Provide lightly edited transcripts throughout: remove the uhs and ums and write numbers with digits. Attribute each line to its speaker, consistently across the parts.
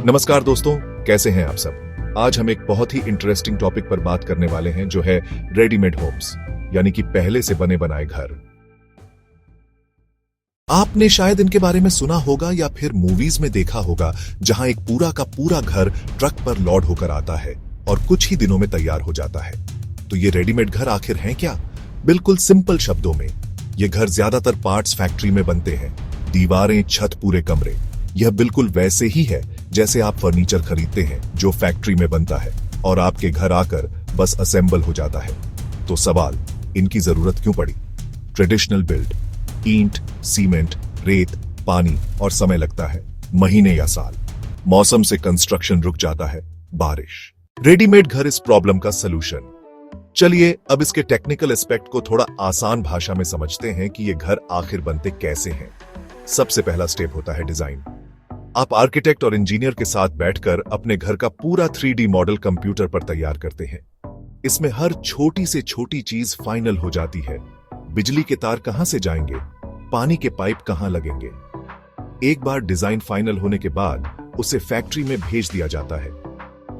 Speaker 1: नमस्कार दोस्तों, कैसे हैं आप सब। आज हम एक बहुत ही इंटरेस्टिंग टॉपिक पर बात करने वाले हैं जो है रेडीमेड होम्स, यानी कि पहले से बने बनाए घर। आपने शायद इनके बारे में सुना होगा या फिर मूवीज में देखा होगा, जहां एक पूरा का पूरा घर ट्रक पर लोड होकर आता है और कुछ ही दिनों में तैयार हो जाता है। तो ये रेडीमेड घर आखिर हैं क्या? बिल्कुल सिंपल शब्दों में, ये घर ज्यादातर पार्ट्स फैक्ट्री में बनते हैं। दीवारें, छत, पूरे कमरे, यह बिल्कुल वैसे ही है जैसे आप फर्नीचर खरीदते हैं जो फैक्ट्री में बनता है और आपके घर आकर बस असेंबल हो जाता है। तो सवाल, इनकी जरूरत क्यों पड़ी? ट्रेडिशनल बिल्ड, ईंट, सीमेंट, रेत, पानी और समय लगता है, महीने या साल। मौसम से कंस्ट्रक्शन रुक जाता है, बारिश। रेडीमेड घर इस प्रॉब्लम का सलूशन। चलिए अब इसके टेक्निकल एस्पेक्ट को थोड़ा आसान भाषा में समझते हैं कि ये घर आखिर बनते कैसे हैं। सबसे पहला स्टेप होता है डिजाइन। आप आर्किटेक्ट और इंजीनियर के साथ बैठकर अपने घर का पूरा 3D मॉडल कंप्यूटर पर तैयार करते हैं। इसमें हर छोटी से छोटी चीज फाइनल हो जाती है। बिजली के तार कहां से जाएंगे, पानी के पाइप कहां लगेंगे। एक बार डिजाइन फाइनल होने के बाद उसे फैक्ट्री में भेज दिया जाता है।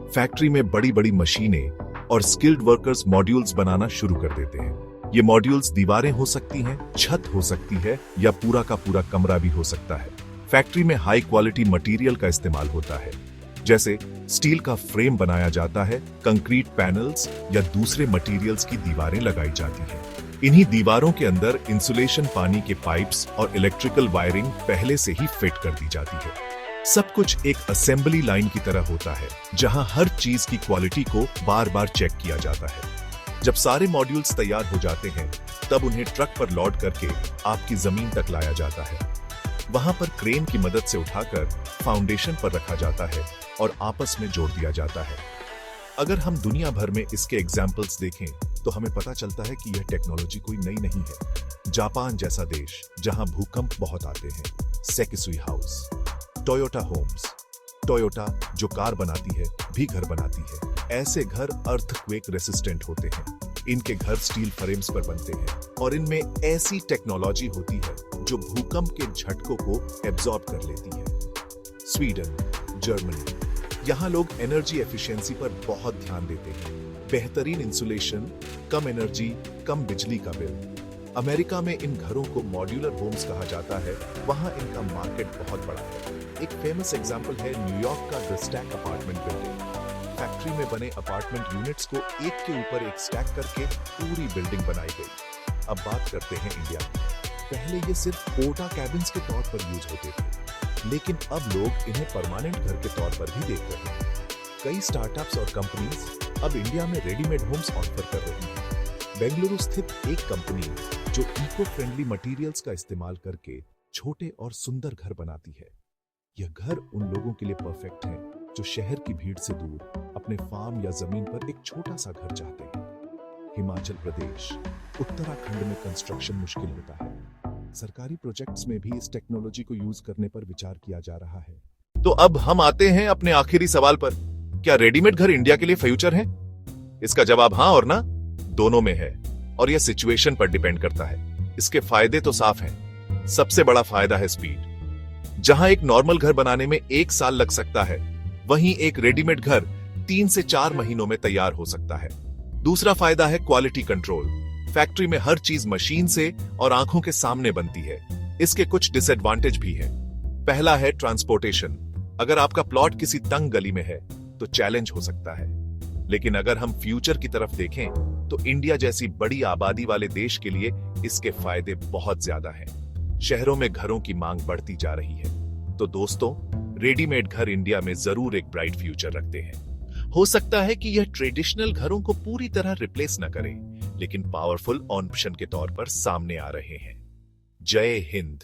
Speaker 1: फैक्ट्री में बड़ी बड़ी मशीनें और स्किल्ड वर्कर्स मॉड्यूल्स बनाना शुरू कर देते हैं। ये मॉड्यूल्स दीवारें हो सकती हैं, छत हो सकती है या पूरा का पूरा कमरा भी हो सकता है। फैक्ट्री में हाई क्वालिटी मटेरियल का इस्तेमाल होता है, जैसे स्टील का फ्रेम बनाया जाता है, कंक्रीट पैनल्स या दूसरे मटेरियल्स की दीवारें लगाई जाती हैं। इन्हीं दीवारों के अंदर इंसुलेशन, पानी के पाइप्स और इलेक्ट्रिकल वायरिंग पहले से ही फिट कर दी जाती है। सब कुछ एक असेंबली लाइन की तरह होता है, जहां हर चीज की क्वालिटी को बार बार चेक किया जाता है। जब सारे मॉड्यूल्स तैयार हो जाते हैं, तब उन्हें ट्रक पर लोड करके आपकी जमीन तक लाया जाता है। वहां पर क्रेन की मदद से उठाकर फाउंडेशन पर रखा जाता है और आपस में जोड़ दिया जाता है। अगर हम दुनिया भर में इसके एग्जाम्पल्स देखें तो हमें पता चलता है कि यह टेक्नोलॉजी कोई नई नहीं है। जापान जैसा देश, जहां भूकंप बहुत आते हैं, Sekisui house, Toyota Holmes, Toyota जो कार बनाती है भी घर बनाती है। ऐसे घर अर्थक्वेक रेसिस्टेंट होते हैं। इनके घर स्टील फ्रेम्स पर बनते हैं और इनमें ऐसी टेक्नोलॉजी होती है जो भूकंप के झटकों को एब्जॉर्ब कर लेती है। स्वीडन, जर्मनी, यहाँ लोग एनर्जी एफिशिएंसी पर बहुत ध्यान देते हैं। बेहतरीन इंसुलेशन, कम एनर्जी, कम बिजली का बिल। अमेरिका में इन घरों को मॉड्यूलर होम्स कहा जाता है। वहां इनका मार्केट बहुत बड़ा है। एक फेमस एग्जांपल है न्यूयॉर्क का the stack apartment building. Factory में बने अपार्टमेंट यूनिट्स को एक के ऊपर एक स्टैक करके पूरी बिल्डिंग बनाई गई। अब बात करते हैं इंडिया की। पहले ये सिर्फ कोटा कैबिन्स के तौर पर यूज होते थे, लेकिन अब लोग इन्हें परमानेंट घर के तौर पर भी देख रहे हैं। कई स्टार्टअप्स और कंपनीज अब इंडिया में रेडीमेड होम्स ऑफर कर रही हैं। बेंगलुरु स्थित एक कंपनी जो इको फ्रेंडली मटेरियल्स का इस्तेमाल करके छोटे और सुंदर घर बनाती है। यह घर उन लोगों के लिए परफेक्ट है जो शहर की भीड़ से दूर अपने फार्म या जमीन पर एक छोटा सा घर चाहते हैं। हिमाचल प्रदेश, उत्तराखंड में कंस्ट्रक्शन मुश्किल होता है। सरकारी प्रोजेक्ट्स में भी इस टेक्नोलॉजी को यूज करने पर विचार किया जा रहा है। तो अब हम आते हैं अपने आखिरी सवाल पर, क्या रेडीमेड घर इंडिया के लिए फ्यूचर है? इसका जवाब हाँ और ना दोनों में है, और यह सिचुएशन पर डिपेंड करता है। इसके फायदे तो साफ हैं। सबसे बड़ा फायदा है स्पीड। जहां एक नॉर्मल घर बनाने में 1 साल लग सकता है, वहीं एक रेडीमेड घर 3 से 4 महीनों में तैयार हो सकता है। दूसरा फायदा है क्वालिटी कंट्रोल। फैक्ट्री में हर चीज मशीन से और आंखों के सामने बनती है। इसके कुछ डिसएडवांटेज भी हैं। पहला है ट्रांसपोर्टेशन। अगर आपका प्लॉट किसी तंग गली में है तो चैलेंज हो सकता है, लेकिन अगर हम फ्यूचर की तरफ देखें तो इंडिया जैसी बड़ी आबादी वाले देश के लिए इसके फायदे बहुत ज्यादा हैं। शहरों में घरों की मांग बढ़ती जा रही है। तो दोस्तों, रेडीमेड घर इंडिया में जरूर एक ब्राइट फ्यूचर रखते हैं। हो सकता है कि यह ट्रेडिशनल घरों को पूरी तरह रिप्लेस न करे, लेकिन पावरफुल ऑप्शन के तौर पर सामने आ रहे हैं। जय हिंद।